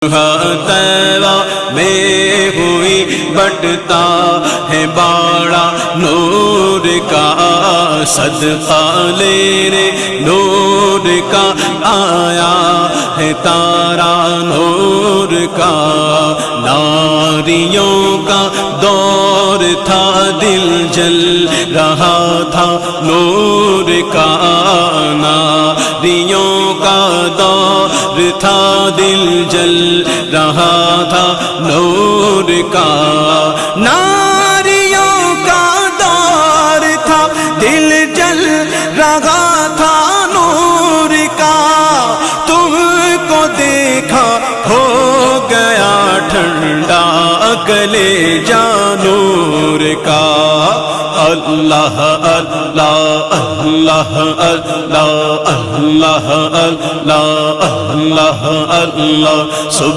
तैवा में हुई बटता है बाड़ा नूर का, सदका लेने नूर का आया है तारा नूर का। नारियों का दौर था दिल जल रहा था नूर का, नारियों का दौर था दिल जल रहा था नूर का। नारियों का दौर था दिल जल रहा था नूर का, तुमको देखा हो गया ठंडा कलेजा नूर का। अल्लाह अल्लाह अल्लाह अल्लाह अल्लाह अल्लाह अल्लाह अल्लाह।